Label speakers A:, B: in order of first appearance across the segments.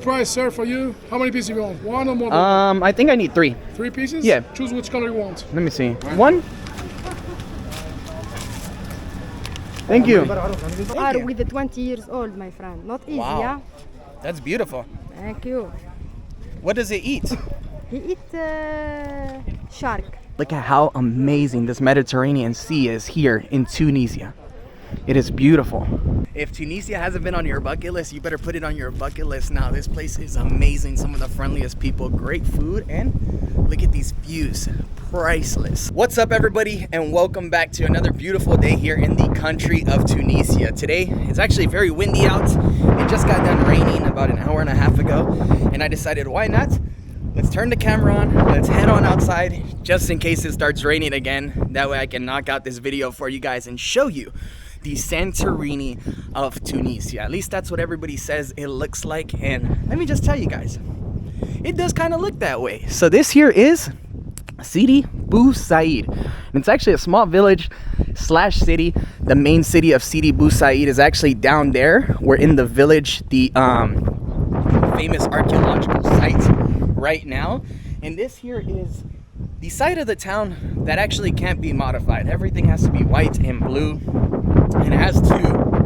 A: price, sir, for you. How many pieces you want? One or more?
B: I think I need 3.
A: 3 pieces?
B: Yeah.
A: Choose which color you want.
B: Let me see. 1. Thank you.
C: Are with the 20 years old, my friend. Not easy,
B: Wow.
C: yeah?
B: That's beautiful.
C: Thank you.
B: What does it eat?
C: He eat shark.
B: Look at how amazing this Mediterranean Sea is here in Tunisia. It is beautiful. If Tunisia hasn't been on your bucket list, you better put it on your bucket list now. This place is amazing. Some of the friendliest people, great food, and look at these views. Priceless. What's up, everybody, and welcome back to another beautiful day here in the country of Tunisia. Today, it's actually very windy out. It just got done raining about an hour and a half ago, and I decided, why not? Let's turn the camera on, let's head on outside, just in case it starts raining again. That way I can knock out this video for you guys and show you the Santorini of Tunisia. At least that's what everybody says it looks like, and let me just tell you guys, it does kind of look that way. So this here is Sidi Bou Said, and it's actually a small village slash city. The main city of Sidi Bou Said is actually down there. We're in the village, the famous archaeological site right now, and this here is the side of the town that actually can't be modified. Everything has to be white and blue, and it has to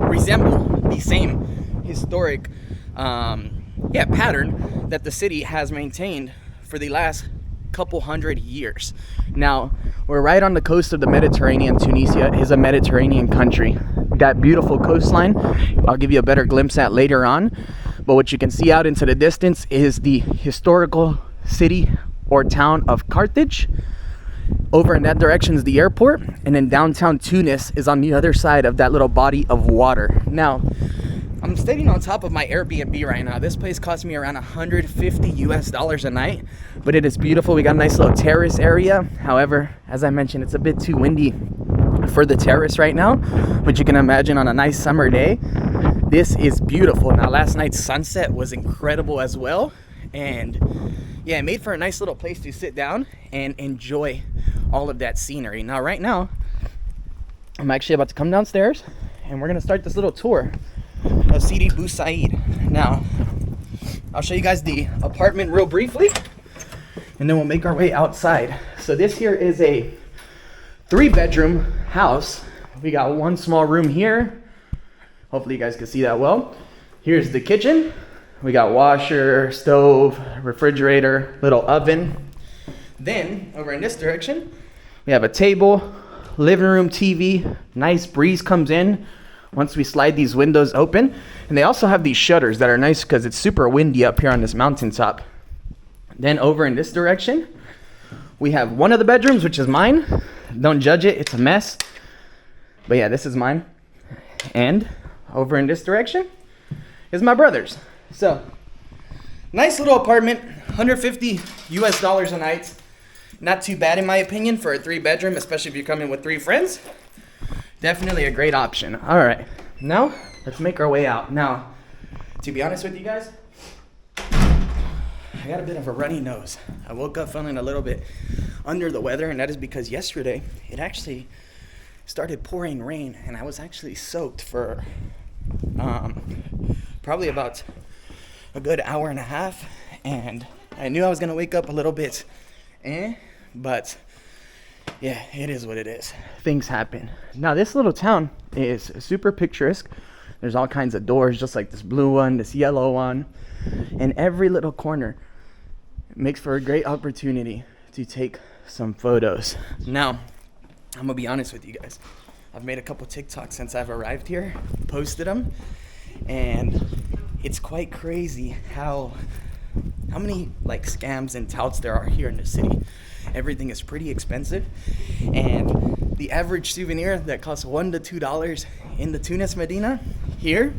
B: resemble the same historic pattern that the city has maintained for the last couple hundred years. Now, we're right on the coast of the Mediterranean. Tunisia is a Mediterranean country. We got beautiful coastline. I'll give you a better glimpse at later on. But what you can see out into the distance is the historical city or town of Carthage. Over in that direction is the airport, and then downtown Tunis is on the other side of that little body of water. Now, I'm staying on top of my Airbnb right now. This place cost me around $150 a night, but it is beautiful. We got a nice little terrace area. However, as I mentioned, it's a bit too windy for the terrace right now, but you can imagine on a nice summer day, this is beautiful. Now, last night's sunset was incredible as well, and yeah, it made for a nice little place to sit down and enjoy all of that scenery. Now, right now, I'm actually about to come downstairs, and we're gonna start this little tour of Sidi Bou Said. Now, I'll show you guys the apartment real briefly, and then we'll make our way outside. So this here is a 3-bedroom house. We got one small room here. Hopefully you guys can see that well. Here's the kitchen. We got washer, stove, refrigerator, little oven. Then over in this direction, we have a table, living room TV. Nice breeze comes in once we slide these windows open. And they also have these shutters that are nice because it's super windy up here on this mountaintop. Then over in this direction, we have one of the bedrooms, which is mine. Don't judge it, it's a mess. But yeah, this is mine. And over in this direction is my brother's. So, nice little apartment, $150 a night. Not too bad in my opinion for a 3-bedroom, especially if you're coming with 3 friends. Definitely a great option. All right, now let's make our way out. Now, to be honest with you guys, I got a bit of a runny nose. I woke up feeling a little bit under the weather, and that is because yesterday it actually started pouring rain, and I was actually soaked for probably about a good hour and a half, and I knew I was gonna wake up a little bit, but yeah, it is what it is. Things happen. Now, this little town is super picturesque. There's all kinds of doors, just like this blue one, this yellow one, and every little corner makes for a great opportunity to take some photos. Now, I'm gonna be honest with you guys. I've made a couple TikToks since I've arrived here, posted them, and it's quite crazy how many like scams and touts there are here in the city. Everything is pretty expensive, and the average souvenir that costs $1 to $2 in the Tunis Medina, here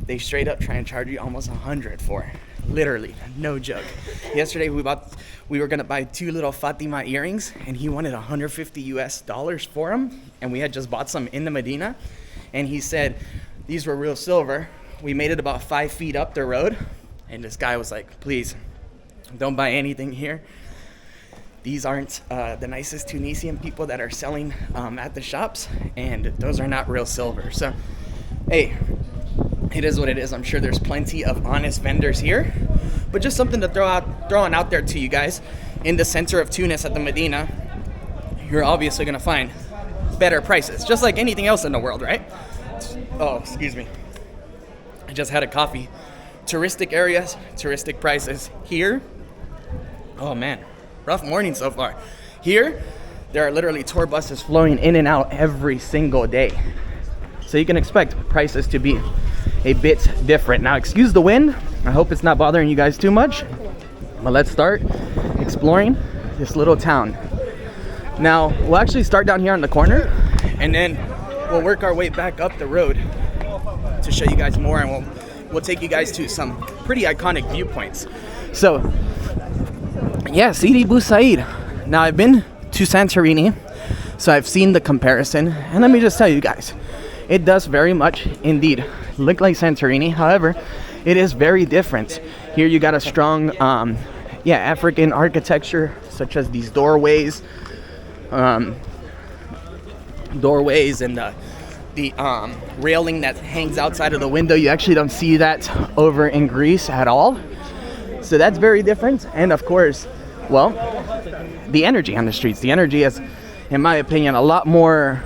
B: they straight up try and charge you almost $100 for. Literally, no joke. Yesterday we were gonna buy 2 little Fatima earrings, and he wanted $150 for them, and we had just bought some in the Medina, and he said these were real silver. We made it about 5 feet up the road, and this guy was like, please don't buy anything here. These aren't the nicest Tunisian people that are selling at the shops, and those are not real silver. So, hey, it is what it is. I'm sure there's plenty of honest vendors here, but just something to throwing out there to you guys. In the center of Tunis at the Medina, you're obviously gonna find better prices, just like anything else in the world, right? Oh, excuse me. I just had a coffee. Touristic areas, touristic prices. Here, oh man, rough morning so far. Here, there are literally tour buses flowing in and out every single day. So you can expect prices to be a bit different. Now, excuse the wind. I hope it's not bothering you guys too much. But let's start exploring this little town. Now, we'll actually start down here on the corner, and then we'll work our way back up the road to show you guys more, and we'll take you guys to some pretty iconic viewpoints. So, yeah, Sidi Bou Said. Now, I've been to Santorini, so I've seen the comparison, and let me just tell you guys, it does very much indeed look like Santorini. However, it is very different. Here you got a strong, African architecture, such as these doorways and the railing that hangs outside of the window. You actually don't see that over in Greece at all. So that's very different. And of course, well, the energy on the streets. The energy is, in my opinion, a lot more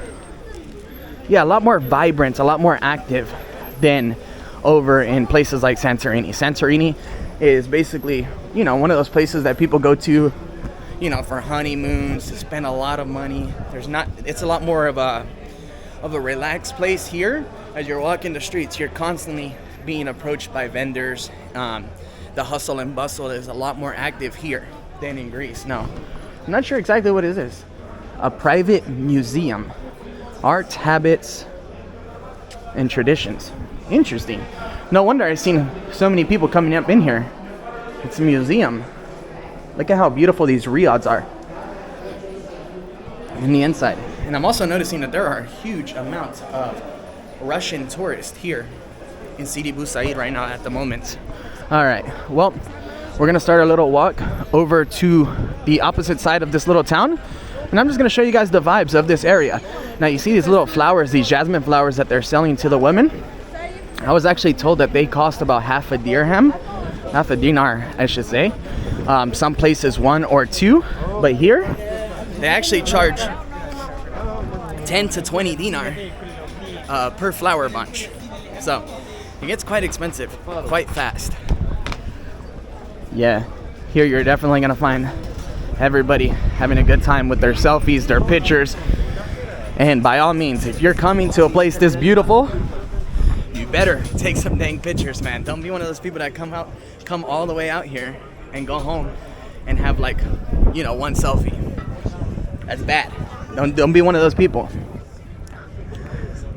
B: vibrant, a lot more active than over in places like Santorini. Santorini is basically, one of those places that people go to, for honeymoons, to spend a lot of money. It's a lot more of a relaxed place. Here, as you're walking the streets, you're constantly being approached by vendors. The hustle and bustle is a lot more active here than in Greece. Now, I'm not sure exactly what it is. A private museum. Art, habits, and traditions. Interesting. No wonder I've seen so many people coming up in here. It's a museum. Look at how beautiful these riyadhs are in the inside. And I'm also noticing that there are huge amounts of Russian tourists here in Sidi Bou Said right now at the moment. All right, well, we're gonna start our little walk over to the opposite side of this little town, and I'm just gonna show you guys the vibes of this area. Now you see these little flowers, these jasmine flowers that they're selling to the women. I was actually told that they cost about half a dinar, I should say. Some places 1 or 2, but here they actually charge 10 to 20 dinar per flower bunch. So it gets quite expensive, quite fast. Yeah, here you're definitely gonna find everybody having a good time with their selfies, their pictures. And by all means, if you're coming to a place this beautiful, you better take some dang pictures, man. Don't be one of those people that come all the way out here and go home and have one selfie. That's bad. Don't be one of those people.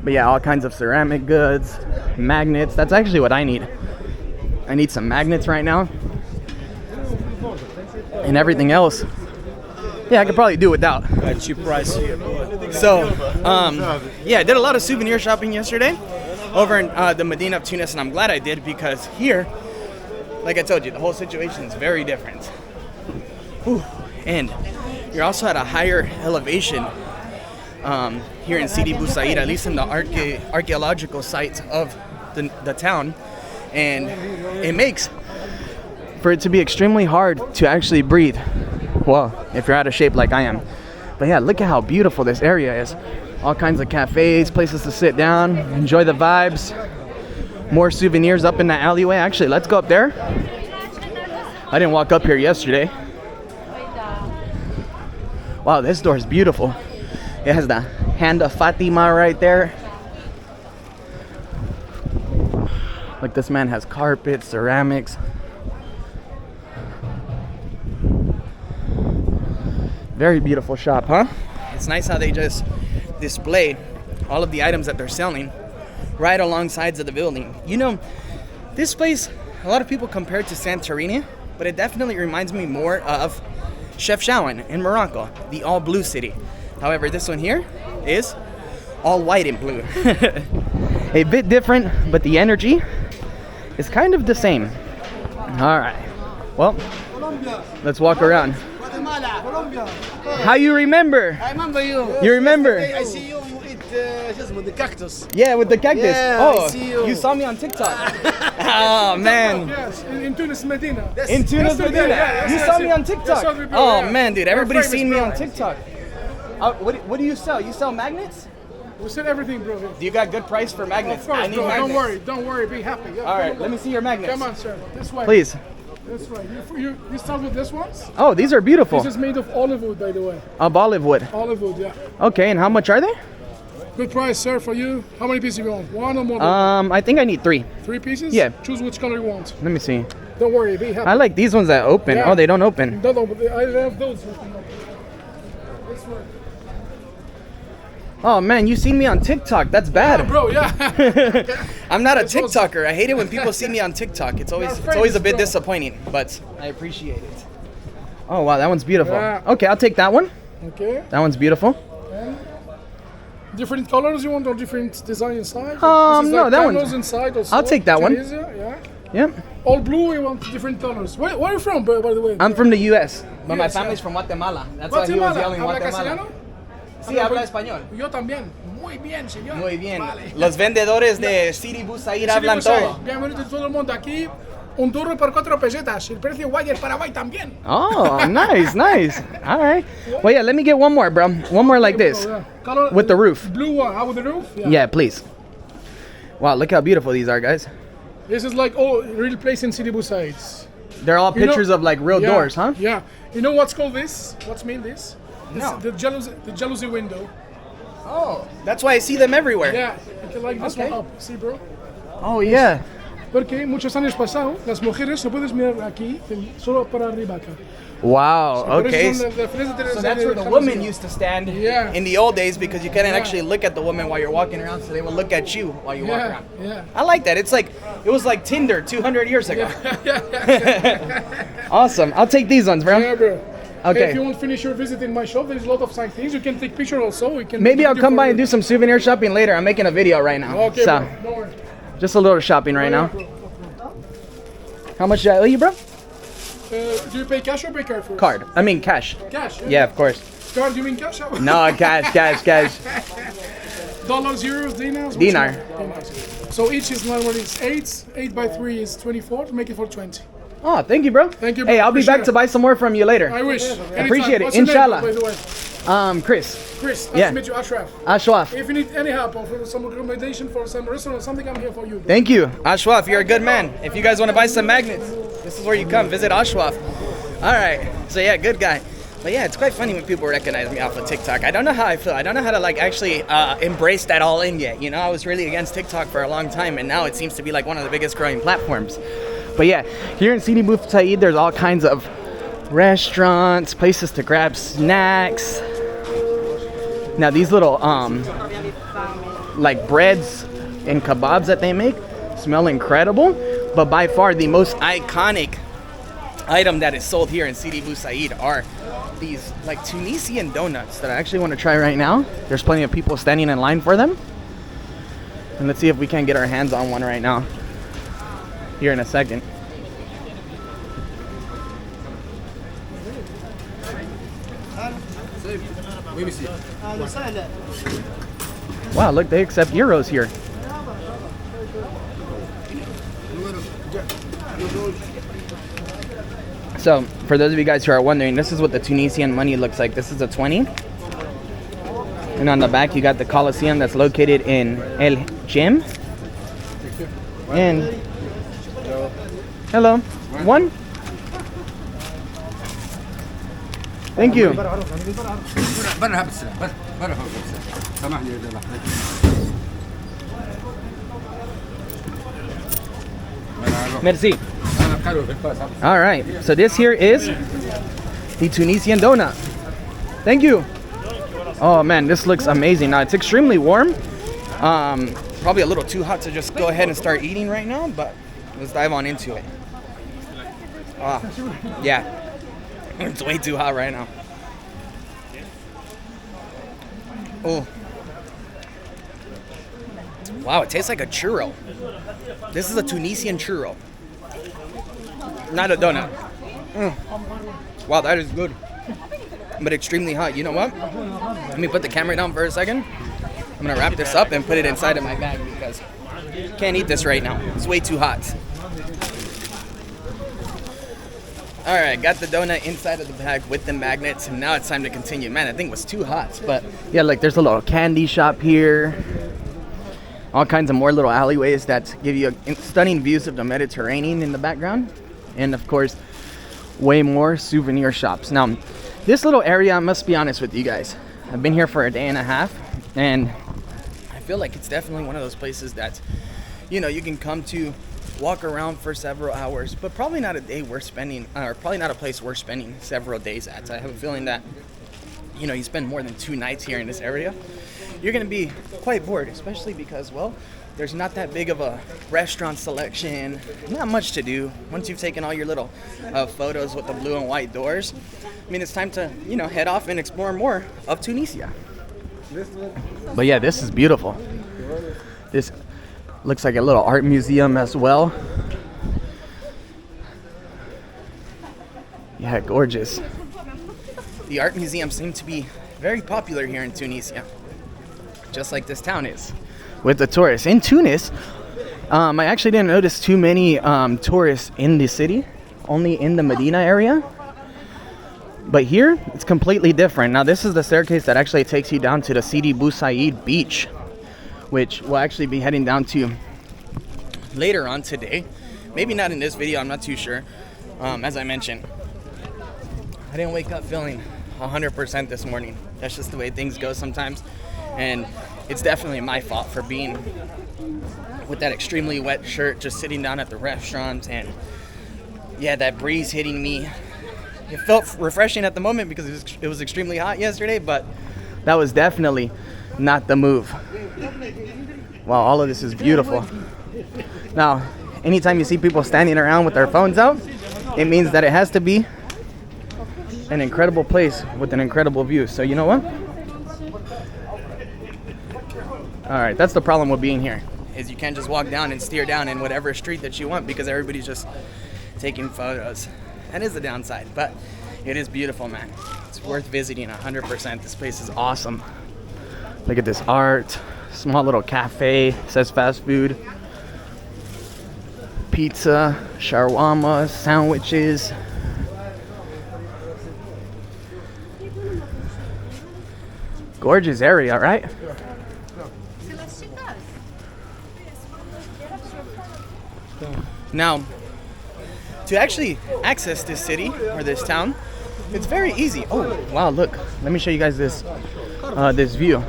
B: But yeah, all kinds of ceramic goods, magnets. That's actually what I need. I need some magnets right now. And everything else, I could probably do without.
D: Cheap price.
B: So, I did a lot of souvenir shopping yesterday over in the Medina of Tunis, and I'm glad I did, because here, like I told you, the whole situation is very different. Whew. And you're also at a higher elevation here in Sidi Bou Said, at least in the archaeological sites of the town, and it makes for it to be extremely hard to actually breathe. Well, if you're out of shape like I am. But yeah, look at how beautiful this area is. All kinds of cafes, places to sit down, enjoy the vibes. More souvenirs up in that alleyway. Actually, let's go up there. I didn't walk up here yesterday. Wow, this door is beautiful. It has the hand of Fatima right there. Like, this man has carpets, ceramics. Very beautiful shop, huh? It's nice how they just display all of the items that they're selling right alongside of the building. This place, a lot of people compare it to Santorini, but it definitely reminds me more of Chefchaouen in Morocco, the all blue city. However, this one here is all white and blue. A bit different, but the energy is kind of the same. All right, well, let's walk around. How you remember?
E: I remember you.
B: You remember?
E: Yesterday I see you, you eat
D: the cactus.
B: Yeah, with the cactus.
D: Yeah,
B: oh,
D: I see you.
B: saw me on TikTok. Oh man.
A: Yes, in Tunis, Medina.
B: In Tunis,
A: Yes,
B: Medina.
A: yeah,
B: You
A: yes,
B: saw
A: yes,
B: me
A: yes.
B: on TikTok.
A: Yes, yes,
B: Oh
A: yeah.
B: man, dude,
A: We're
B: everybody's
A: famous,
B: seen me
A: bro.
B: on TikTok. What do you sell? You sell magnets?
A: We said everything, bro.
B: Do you got good price for magnets?
A: Of course,
B: I need
A: bro.
B: magnets.
A: Don't worry. Be happy. Yeah,
B: All right,
A: come
B: let
A: on.
B: me see your magnets.
A: Come on, sir. This way.
B: Please.
A: This way. You start with this ones.
B: Oh, these are beautiful.
A: This is made of olive wood, by the way.
B: Of olive wood.
A: Olive wood, yeah.
B: Okay, and how much are they?
A: Good price, sir, for you. How many pieces you want? One or more?
B: I think I need 3.
A: 3 pieces?
B: Yeah.
A: Choose which color you want.
B: Let me see.
A: Don't worry. Be happy.
B: I like these ones that open.
A: Yeah.
B: Oh, they don't open.
A: No, but I have those. This way.
B: Oh man, you seen me on TikTok. That's bad.
A: Bro, yeah.
B: I'm not a
A: It's awesome.
B: TikToker. I hate it when people see me on TikTok. It's always a bit disappointing, but I appreciate it. Oh wow, that one's beautiful.
A: Yeah.
B: Okay, I'll take that one.
A: Okay.
B: That one's beautiful.
A: Different colors you want or different design inside?
B: No, that
A: that
B: one-
A: one's inside also.
B: I'll take that one.
A: Tunisia, yeah.
B: Yep.
A: All blue, you want different colors. Where are you from, by the way?
B: I'm from the U.S., but my
A: Yes,
B: family's
A: yeah.
B: from Guatemala. That's why he was yelling
A: ¿Habla
B: Guatemala.
A: castellano?
B: Sí, habla español.
A: Yo también. Muy bien, señor.
B: Muy bien.
A: Vale.
B: Los vendedores de Sidi Bou Said hablan
A: Sidi Bou Said.
B: todo.
A: Bienvenido a todo el mundo aquí. Un duro por 4 pesetas. El precio guay del Paraguay también.
B: Oh, nice, nice. All right. Well, yeah, let me get one more, bro. One more like this.
A: Yeah. Color,
B: With the roof.
A: Blue one. How with the roof?
B: Yeah, please. Wow, look how beautiful these are, guys.
A: This is like real place in Sidi Bou Said.
B: They're all
A: You know-
B: pictures of like real
A: Yeah,
B: doors, huh?
A: Yeah. You know what's called this? What's mean this?
B: No.
A: The jalousie window.
B: Oh, that's why I see them everywhere.
A: Yeah. You can like this
B: Okay.
A: one up. See, bro?
B: Oh, yeah.
A: Porque muchos años pasados, las mujeres no puedes mirar aquí, solo para arriba acá.
B: Wow,
A: Por eso
B: okay.
A: son las diferentes de-
B: So that's
A: de-
B: where
A: de-
B: the women used to stand
A: Yeah.
B: in the old days because you couldn't
A: Yeah.
B: actually look at the woman while you're walking around, so they would look at you while you walk
A: Yeah,
B: around.
A: yeah.
B: I like that. It was like Tinder 200 years ago. Awesome. I'll take these ones, bro.
A: Yeah, bro.
B: Okay.
A: Hey, if you want to finish your visit in my shop, there's a lot of sight things. You can take pictures also. We can
B: Maybe I'll
A: do
B: come
A: for
B: by
A: you.
B: and do some souvenir shopping later. I'm making a video right now.
A: Okay,
B: So,
A: bro. Don't worry.
B: just a little shopping right now.
A: Bro.
B: How much did I owe you, bro?
A: Do you pay cash or pay card first?
B: Card. I mean, cash.
A: Cash.
B: Yeah, of course.
A: Card, you mean cash?
B: No, cash.
A: Dollars, euros, dinars?
B: Dinar.
A: So each is normally it's 8 by 3 is 24, to make it for 20.
B: Oh, thank you, bro.
A: Thank you, bro.
B: Hey, I'll be
A: Appreciate
B: back
A: it.
B: to buy some more from you later.
A: I wish. Anytime.
B: Appreciate it.
A: What's your name,
B: Inshallah.
A: by the way?
B: Chris.
A: Chris, nice
B: Yeah.
A: to meet you, Ashraf.
B: Ashwaf.
A: If you need any help or for some recommendation for some restaurant or something, I'm here for you. Bro.
B: Thank you. Ashwaf, you're a good man. If you guys want to buy some magnets, this is where you come. Visit Ashwaf. All right. So yeah, good guy. But yeah, it's quite funny when people recognize me off of TikTok. I don't know how I feel. I don't know how to like actually embrace that all in yet. You know, I was really against TikTok for a long time, and now it seems to be like one of the biggest growing platforms. But yeah, here in Sidi Bou Said, there's all kinds of restaurants, places to grab snacks. Now these little like breads and kebabs that they make smell incredible, but by far the most iconic item that is sold here in Sidi Bou Said are these like Tunisian donuts that I actually want to try right now. There's plenty of people standing in line for them. And let's see if we can get our hands on one right now. Here in a second. Wow, look, they accept euros here. So, for those of you guys who are wondering, this is what the Tunisian money looks like. This is a 20. And on the back, you got the Coliseum that's located in El Jem. And, hello, one. Thank you. Merci. All right, so this here is the Tunisian donut. Thank you. Oh man, this looks amazing. Now it's extremely warm. Probably a little too hot to just go ahead and start eating right now, but let's dive on into it. Yeah, it's way too hot right now. Oh. Wow, it tastes like a churro. This is a Tunisian churro. Not a donut. Wow, that is good. But extremely hot. You know what? Let me put the camera down for a second. I'm gonna wrap this up and put it inside of my bag because I can't eat this right now. It's way too hot. All right, got the donut inside of the bag with the magnets, and now it's time to continue. Man, that thing was too hot, but yeah, like there's a little candy shop here. All kinds of more little alleyways that give you stunning views of the Mediterranean in the background. And of course, way more souvenir shops. Now, this little area, I must be honest with you guys, I've been here for a day and a half, and I feel like it's definitely one of those places that, you know, you can come to, walk around for several hours, but probably not a day worth spending, or probably not a place worth spending several days at. I have a feeling that, you know, you spend more than 2 nights here in this area, you're gonna be quite bored, especially because, well, there's not that big of a restaurant selection, not much to do. Once you've taken all your little photos with the blue and white doors, I mean, it's time to, you know, head off and explore more of Tunisia. But yeah, this is beautiful. This looks like a little art museum as well. Yeah, gorgeous. The art museums seem to be very popular here in Tunisia, just like this town is, with the tourists. In Tunis, I actually didn't notice too many tourists in the city, only in the Medina area. But here, it's completely different. Now, this is the staircase that actually takes you down to the Sidi Bou Said beach, which we'll actually be heading down to later on today. Maybe not in this video, I'm not too sure. As I mentioned, I didn't wake up feeling 100% this morning. That's just the way things go sometimes. And it's definitely my fault for being with that extremely wet shirt, just sitting down at the restaurant, and yeah, that breeze hitting me. It felt refreshing at the moment because it was extremely hot yesterday, but that was definitely not the move. Wow, all of this is beautiful. Now, anytime you see people standing around with their phones out, it means that it has to be an incredible place with an incredible view. So you know what? All right, that's the problem with being here, is you can't just walk down and steer down in whatever street that you want because everybody's just taking photos. That is the downside, but it is beautiful, man. It's worth visiting 100%. This place is awesome. Look at this art. Small little cafe. It says fast food. Pizza, shawarma, sandwiches. Gorgeous area, right? Now, to actually access this city or this town, it's very easy. Oh, wow, look. Let me show you guys this this view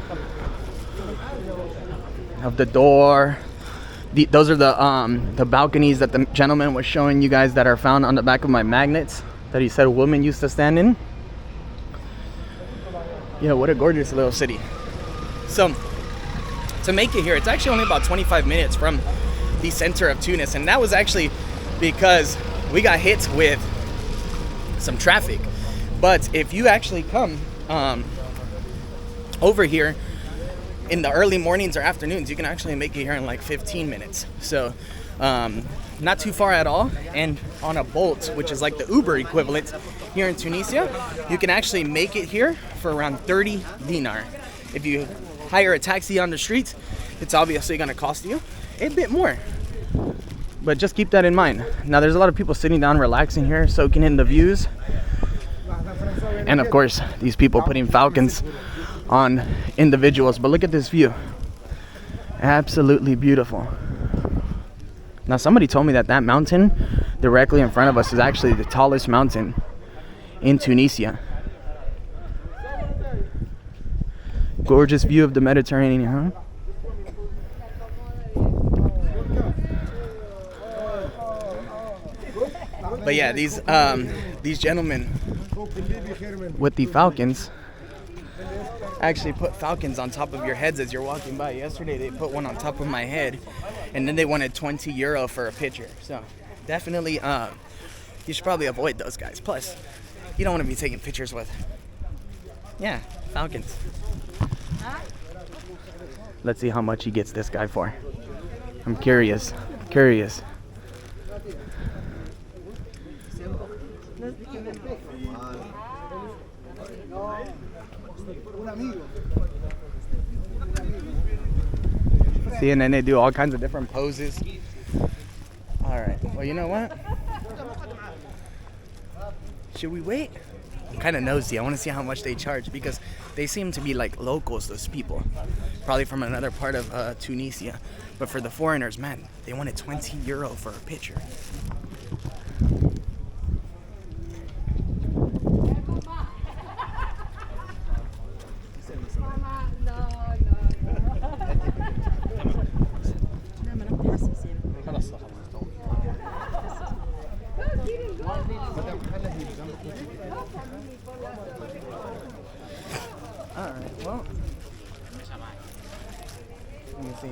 B: of the door. Those are the balconies that the gentleman was showing you guys that are found on the back of my magnets that he said women used to stand in. Yeah, what a gorgeous little city. So, to make it here, it's actually only about 25 minutes from the center of Tunis, and that was actually because we got hit with some traffic. But if you actually come over here in the early mornings or afternoons, you can actually make it here in like 15 minutes. So not too far at all. And on a Bolt, which is like the Uber equivalent here in Tunisia, you can actually make it here for around 30 dinar. If you hire a taxi on the streets, it's obviously going to cost you a bit more. But just keep that in mind. Now, there's a lot of people sitting down, relaxing here, soaking in the views. And of course, these people putting falcons on individuals. But look at this view. Absolutely beautiful. Now, somebody told me that that mountain directly in front of us is actually the tallest mountain in Tunisia. Gorgeous view of the Mediterranean, huh? But yeah, these gentlemen with the falcons actually put falcons on top of your heads as you're walking by. Yesterday they put one on top of my head, and then they wanted 20 euro for a picture. So definitely you should probably avoid those guys. Plus, you don't want to be taking pictures with, yeah, falcons. Let's see how much he gets this guy for. I'm curious. See, and then they do all kinds of different poses. All right, well, you know what? Should we wait? I'm kind of nosy. I want to see how much they charge because they seem to be like locals, those people. Probably from another part of Tunisia. But for the foreigners, man, they wanted 20 euro for a picture. Alright, well, let me see.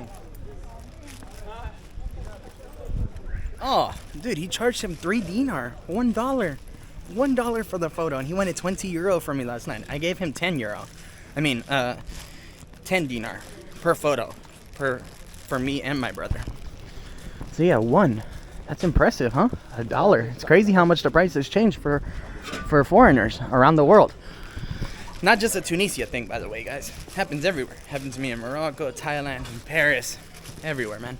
B: Oh, dude, he charged him 3 dinar, $1. $1 for the photo, and he wanted 20 euro from me last night. I gave him 10 euro. I mean, 10 dinar per photo, for me and my brother. So yeah, 1. That's impressive, huh? $1. It's crazy how much the price has changed for foreigners around the world. Not just a Tunisia thing, by the way, guys. Happens everywhere. Happened to me in Morocco, Thailand, in Paris, everywhere, man.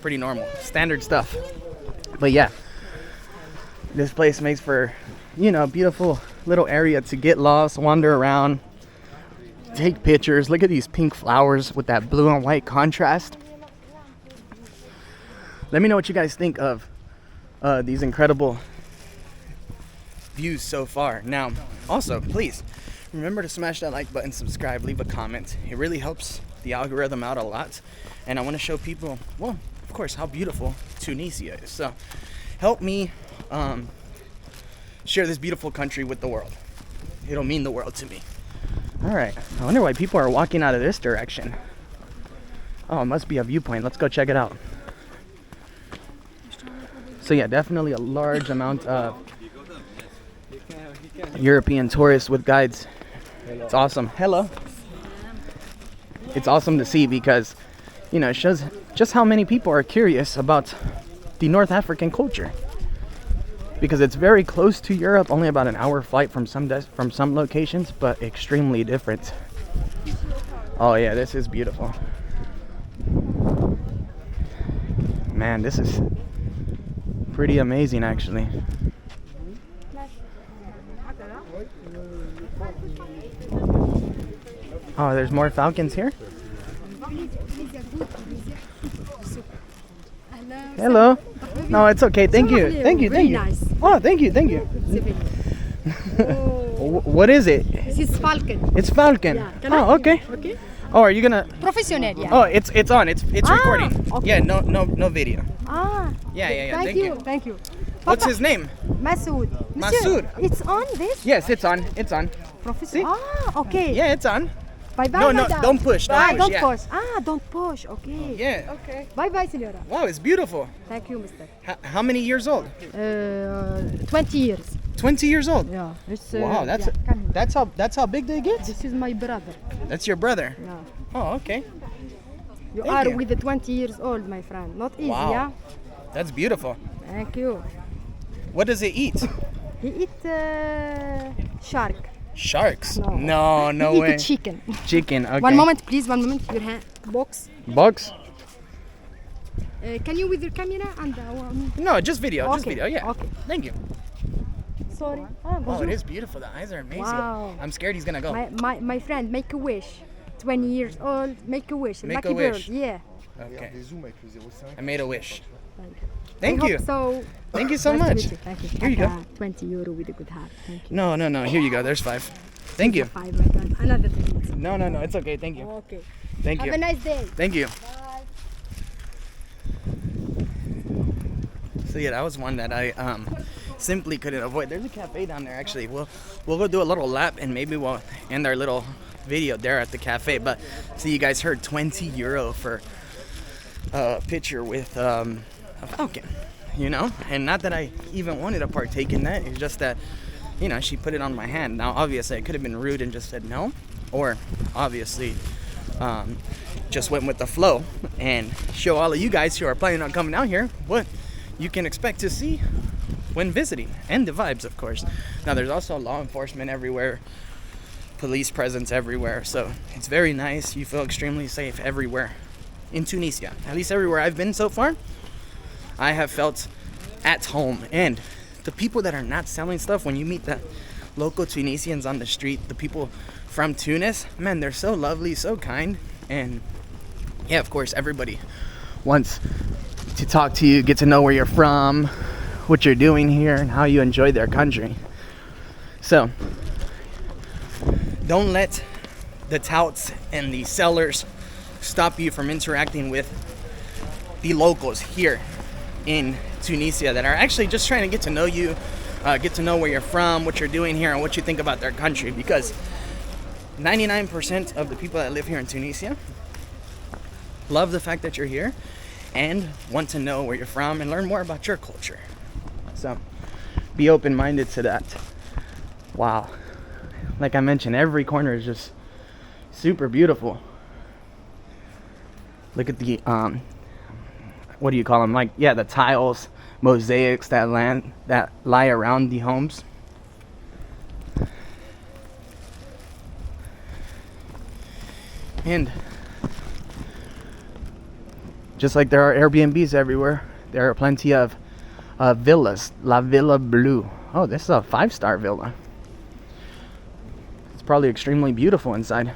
B: Pretty normal, standard stuff. But yeah, this place makes for, you know, a beautiful little area to get lost, wander around, take pictures. Look at these pink flowers with that blue and white contrast. Let me know what you guys think of these incredible views so far. Now, also, please remember to smash that like button, subscribe, leave a comment. It really helps the algorithm out a lot. And I want to show people, well, of course, how beautiful Tunisia is. So help me share this beautiful country with the world. It'll mean the world to me. All right, I wonder why people are walking out of this direction. Oh, it must be a viewpoint. Let's go check it out. So yeah, definitely a large amount of European tourists with guides. It's awesome. Hello. It's awesome to see because, you know, it shows just how many people are curious about the North African culture. Because it's very close to Europe, only about an hour flight from some locations, but extremely different. Oh yeah, this is beautiful. Man, this is pretty amazing actually. Oh, there's more falcons here? Hello. No, it's okay. Thank you. Thank you. Thank you. Oh, thank you. Thank you. What is it?
C: This is Falcon.
B: It's Falcon.
C: Yeah.
B: Oh, okay.
C: Okay.
B: Oh, are you gonna?
C: Professional, yeah.
B: Oh, it's on. It's recording.
C: Okay.
B: Yeah. No video.
C: Ah.
B: Yeah.
C: Thank you. Thank you.
B: What's his name?
C: Masoud.
B: Masoud.
C: It's on this?
B: Yes, it's on. It's on.
C: Professional. Ah, okay.
B: Yeah, it's on.
C: Bye bye.
B: No,
C: madam.
B: don't push. Don't push.
C: Don't
B: Yeah.
C: push. Ah, don't push. Okay.
B: Yeah.
C: Okay. Bye bye, Senora.
B: Wow, it's beautiful.
C: Thank you, Mister.
B: How many years old?
C: 20 years.
B: 20 years old.
C: Yeah. It's,
B: Wow,
C: yeah, come here.
B: that's how big they get.
C: This is my brother.
B: That's your brother.
C: Yeah.
B: Oh, okay.
C: You
B: Thank
C: are
B: you.
C: with the 20 years old, my friend. Not easy,
B: Wow.
C: yeah?
B: That's beautiful.
C: Thank you.
B: What does it eat?
C: He eat shark.
B: Sharks?
C: No.
B: No
C: He
B: way.
C: eat chicken.
B: Chicken. Okay.
C: One moment, please. 1 moment. Your hand. Box.
B: Bugs?
C: Can you with your camera and
B: No, just video. Just
C: Okay,
B: video. Yeah.
C: okay.
B: Thank you.
C: sorry.
B: Oh,
C: bonjour.
B: it is beautiful. The eyes are amazing.
C: Wow.
B: I'm scared he's gonna go.
C: My friend, make a wish. 20 years old, make a wish.
B: Make
C: Lucky
B: a wish.
C: bird. Yeah.
B: Okay. I made a wish.
C: Thank you.
B: Thank
C: I
B: you.
C: hope so.
B: Thank you so
C: Nice to
B: much.
C: meet you. Thank you.
B: Here you go.
C: 20 euro with a good heart. Thank you.
B: No. Here you go. There's 5. Thank you.
C: 5, my friend. Another thing.
B: No. It's okay. Thank you.
C: Okay.
B: Thank
C: Have
B: you.
C: a nice day.
B: Thank you.
C: Bye.
B: So yeah, that was one that I simply couldn't avoid. There's a cafe down there actually. We'll go do a little lap and maybe we'll end our little video there at the cafe. But so you guys heard 20 euro for a picture with a falcon, you know? And not that I even wanted to partake in that. It's just that, you know, she put it on my hand. Now obviously I could have been rude and just said no, or obviously just went with the flow and show all of you guys who are planning on coming out here what you can expect to see when visiting, and the vibes, of course. Now there's also law enforcement everywhere, police presence everywhere. So it's very nice. You feel extremely safe everywhere in Tunisia. At least everywhere I've been so far, I have felt at home. And the people that are not selling stuff, when you meet the local Tunisians on the street, the people from Tunis, man, they're so lovely, so kind. And yeah, of course, everybody wants to talk to you, get to know where you're from, what you're doing here, and how you enjoy their country. So don't let the touts and the sellers stop you from interacting with the locals here in Tunisia that are actually just trying to get to know you, get to know where you're from, what you're doing here, and what you think about their country. Because 99% of the people that live here in Tunisia love the fact that you're here and want to know where you're from and learn more about your culture. So be open-minded to that. Wow. Like I mentioned, every corner is just super beautiful. Look at the what do you call them? Like, yeah, the tiles, mosaics that lie around the homes. And just like there are Airbnbs everywhere, there are plenty of villas. La Villa Blue. Oh, this is a 5-star villa. It's probably extremely beautiful inside.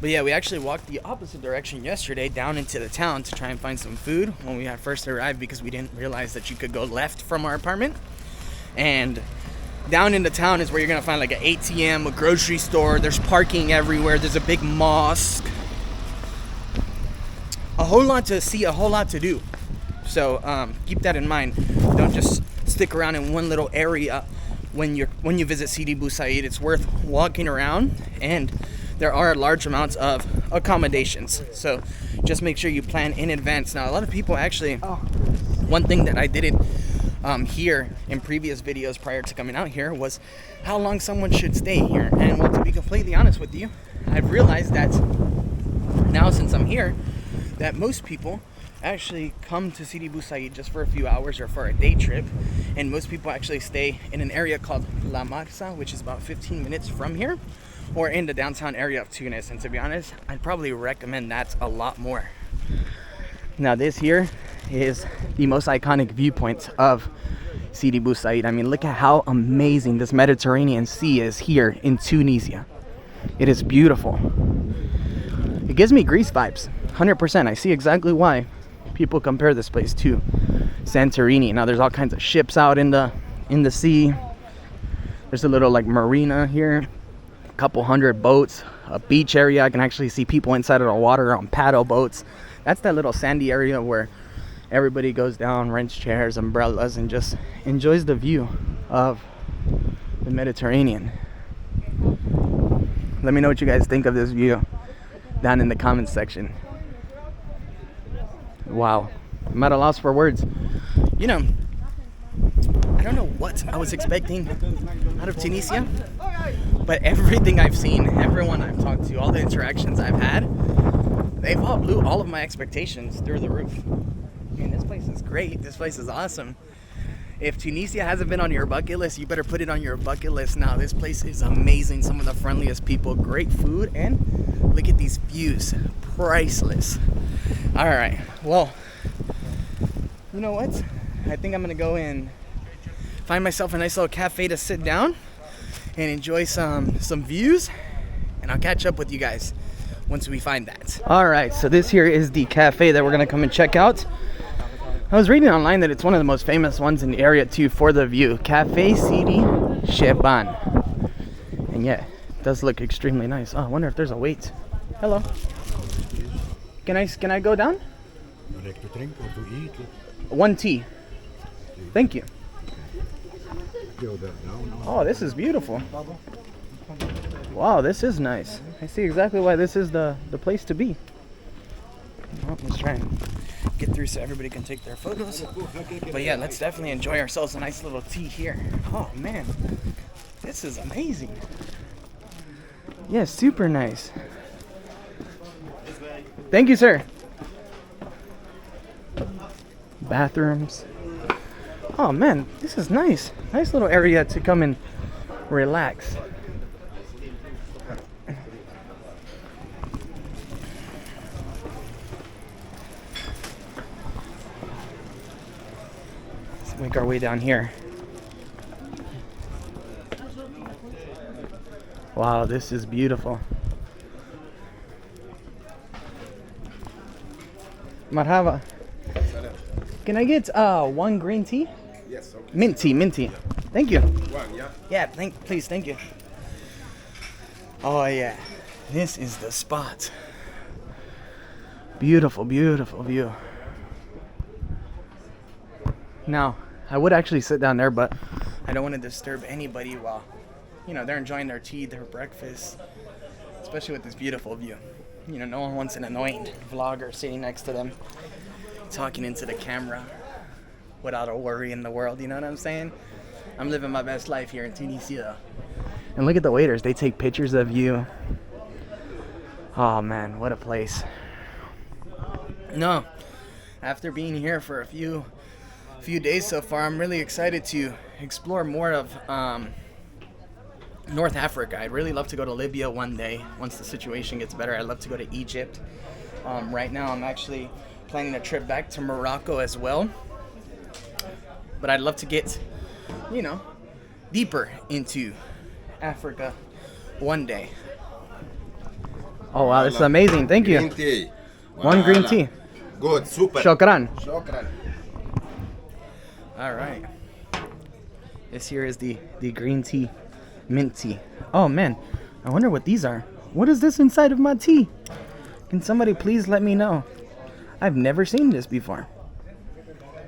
B: But yeah, we actually walked the opposite direction yesterday down into the town to try and find some food when we had first arrived, because we didn't realize that you could go left from our apartment. And down in the town is where you're gonna find like an ATM, a grocery store, there's parking everywhere, there's a big mosque. A whole lot to see, a whole lot to do. So keep that in mind. Don't just stick around in one little area when you visit Sidi Bou Said. It's worth walking around, and there are large amounts of accommodations. So just make sure you plan in advance. Now, a lot of people actually, one thing that I didn't hear in previous videos prior to coming out here was how long someone should stay here. And well, to be completely honest with you, I've realized that now since I'm here, that most people actually come to Sidi Bou Said just for a few hours or for a day trip, and most people actually stay in an area called La Marsa, which is about 15 minutes from here, or in the downtown area of Tunis. And to be honest, I'd probably recommend that a lot more. Now this here is the most iconic viewpoint of Sidi Bou Said. I mean, look at how amazing this Mediterranean Sea is here in Tunisia. It is beautiful. It gives me Greece vibes, 100%. I see exactly why people compare this place to Santorini. Now there's all kinds of ships out in the sea. There's a little like marina here, a couple hundred boats, a beach area. I can actually see people inside of the water on paddle boats. That's that little sandy area where everybody goes down, rents chairs, umbrellas, and just enjoys the view of the Mediterranean. Let me know what you guys think of this view down in the comments section. Wow, I'm at a loss for words. You know, I don't know what I was expecting out of Tunisia, but everything I've seen, everyone I've talked to, all the interactions I've had, they've all blew all of my expectations through the roof. I mean, this place is great. This place is awesome. If Tunisia hasn't been on your bucket list, you better put it on your bucket list now. This place is amazing. Some of the friendliest people, great food, and look at these views. Priceless. All right, well, you know what? I think I'm gonna go and find myself a nice little cafe to sit down and enjoy some views, and I'll catch up with you guys once we find that. All right, so this here is the cafe that we're gonna come and check out. I was reading online that it's one of the most famous ones in the area too for the view. Cafe Sidi Sheban. And yeah, it does look extremely nice. Oh, I wonder if there's a wait. Hello. Can I go down?
D: You like to drink or to eat?
B: One tea. Thank you.
D: Go there now.
B: Oh, this is beautiful. Wow, this is nice. I see exactly why this is the place to be. Well, let's try and get through so everybody can take their photos. But yeah, let's definitely enjoy ourselves a nice little tea here. Oh man, this is amazing. Yeah, super nice. Thank you, sir. Bathrooms. Oh man, this is nice. Nice little area to come and relax. Let's make our way down here. Wow, this is beautiful. Marhaba. Can I get one green tea?
E: Yes, okay.
B: Mint tea, mint tea. Thank you.
E: One, yeah.
B: Yeah, please, thank you. Oh yeah, this is the spot. Beautiful, beautiful view. Now, I would actually sit down there, but I don't want to disturb anybody while, you know, they're enjoying their tea, their breakfast, especially with this beautiful view. You know, no one wants an annoying vlogger sitting next to them, talking into the camera without a worry in the world, you know what I'm saying? I'm living my best life here in Tunisia. And look at the waiters, they take pictures of you. Oh man, what a place. No, after being here for a few days so far, I'm really excited to explore more of North Africa. I'd really love to go to Libya one day once the situation gets better. I'd love to go to Egypt. Right now I'm actually planning a trip back to Morocco as well, but I'd love to get, you know, deeper into Africa one day. Oh wow, this is amazing. Thank you.
E: Green tea.
B: One green
E: Voila.
B: tea.
E: Good, super.
B: Shukran.
E: Shukran.
B: All right. This here is the green tea, mint tea. Oh man, I wonder what these are. What is this inside of my tea? Can somebody please let me know? I've never seen this before.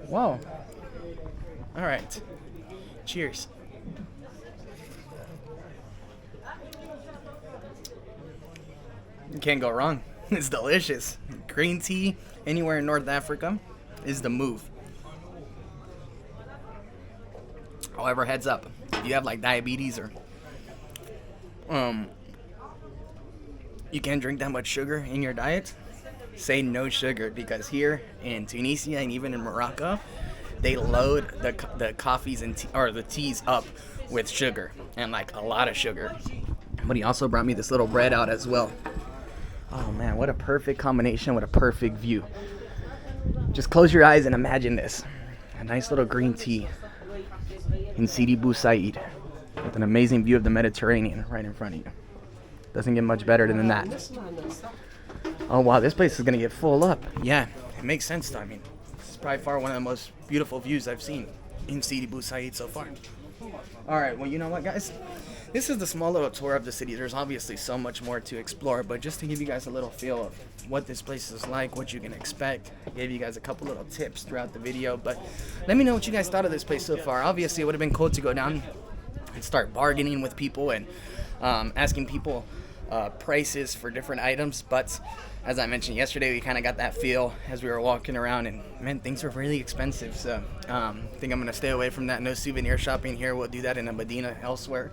B: Wow. All right. Cheers. You can't go wrong. It's delicious. Green tea anywhere in North Africa is the move. However, heads up, if you have like diabetes or you can't drink that much sugar in your diet, say no sugar, because here in Tunisia and even in Morocco, they load the coffees and the teas up with sugar, and like a lot of sugar. But he also brought me this little bread out as well. Oh man, what a perfect combination, what a perfect view. Just close your eyes and imagine this. A nice little green tea in Sidi Bou Said with an amazing view of the Mediterranean right in front of you. Doesn't get much better than that. Oh wow, this place is gonna get full up. Yeah, it makes sense though. I mean, this is probably far one of the most beautiful views I've seen in Sidi Bou Said so far. Alright, well you know what guys? This is the small little tour of the city. There's obviously so much more to explore, but just to give you guys a little feel of what this place is like, what you can expect, I gave you guys a couple little tips throughout the video, but let me know what you guys thought of this place so far. Obviously, it would have been cool to go down and start bargaining with people and asking people prices for different items, but as I mentioned yesterday, we kind of got that feel as we were walking around, and man, things are really expensive, so I think I'm going to stay away from that. No souvenir shopping here. We'll do that in a Medina elsewhere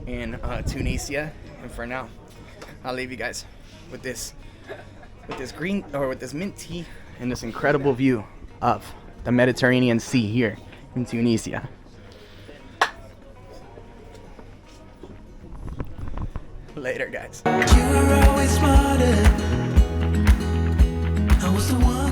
B: in Tunisia. And for now, I'll leave you guys with this green, or with this mint tea and this incredible view of the Mediterranean Sea here in Tunisia. Later guys.
F: You were always smarter. I was the one.